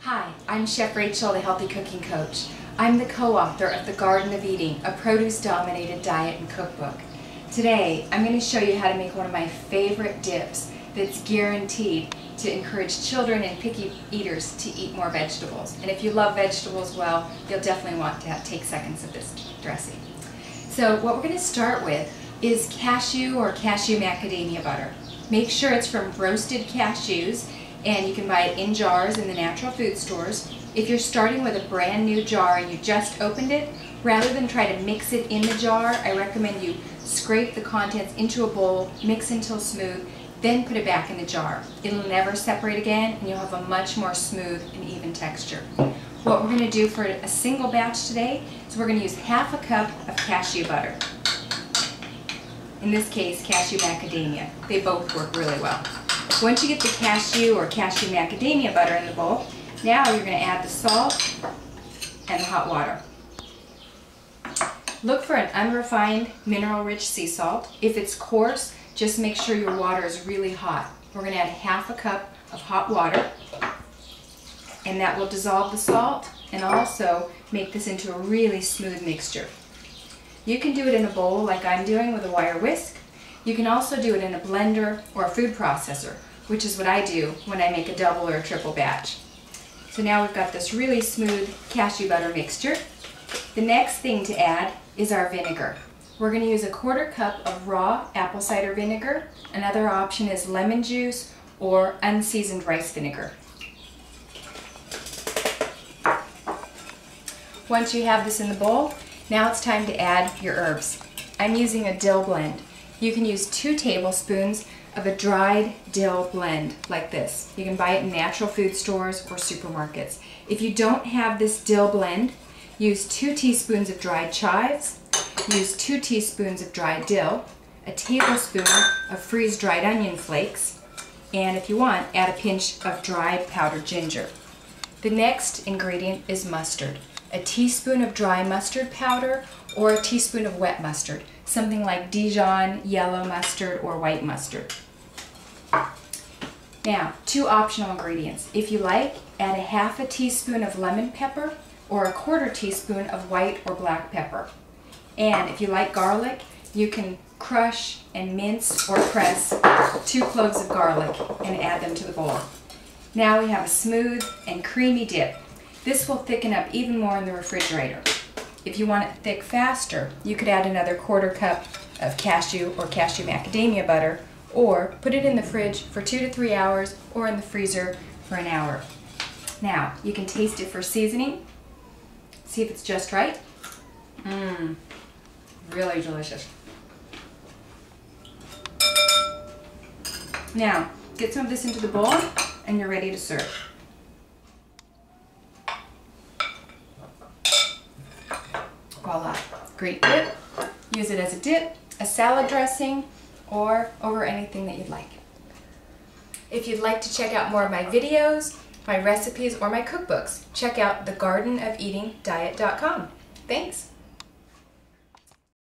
Hi, I'm Chef Rachel, the Healthy Cooking Coach. I'm the co-author of The Garden of Eating, a produce-dominated diet and cookbook. Today, I'm going to show you how to make one of my favorite dips that's guaranteed to encourage children and picky eaters to eat more vegetables. And if you love vegetables, well, you'll definitely want to take seconds of this dressing. So what we're going to start with is cashew or cashew macadamia butter. Make sure it's from roasted cashews, and you can buy it in jars in the natural food stores. If you're starting with a brand new jar and you just opened it, rather than try to mix it in the jar, I recommend you scrape the contents into a bowl, mix until smooth, then put it back in the jar. It'll never separate again, and you'll have a much more smooth and even texture. What we're going to do for a single batch today is we're going to use half a cup of cashew butter. In this case, cashew macadamia. They both work really well. Once you get the cashew or cashew macadamia butter in the bowl, now you're going to add the salt and the hot water. Look for an unrefined, mineral-rich sea salt. If it's coarse, just make sure your water is really hot. We're going to add half a cup of hot water, and that will dissolve the salt and also make this into a really smooth mixture. You can do it in a bowl like I'm doing with a wire whisk. You can also do it in a blender or a food processor, which is what I do when I make a double or a triple batch. So now we've got this really smooth cashew butter mixture. The next thing to add is our vinegar. We're going to use a 1/4 cup of raw apple cider vinegar. Another option is lemon juice or unseasoned rice vinegar. Once you have this in the bowl, now it's time to add your herbs. I'm using a dill blend. You can use 2 tablespoons of a dried dill blend like this. You can buy it in natural food stores or supermarkets. If you don't have this dill blend, use 2 teaspoons of dried chives, use 2 teaspoons of dried dill, a tablespoon of freeze-dried onion flakes, and if you want, add a pinch of dried powdered ginger. The next ingredient is mustard. A teaspoon of dry mustard powder or a teaspoon of wet mustard, something like Dijon, yellow mustard, or white mustard. Now, 2 optional ingredients. If you like, add a half a teaspoon of lemon pepper or a 1/4 teaspoon of white or black pepper. And if you like garlic, you can crush and mince or press 2 cloves of garlic and add them to the bowl. Now we have a smooth and creamy dip. This will thicken up even more in the refrigerator. If you want it thick faster, you could add another 1/4 cup of cashew or cashew macadamia butter, or put it in the fridge for 2 to 3 hours or in the freezer for an hour. Now, you can taste it for seasoning. See if it's just right. Really delicious. Now, get some of this into the bowl and you're ready to serve. Voila, great dip. Use it as a dip, a salad dressing, or over anything that you'd like. If you'd like to check out more of my videos, my recipes, or my cookbooks, check out thegardenofeatingdiet.com. Thanks.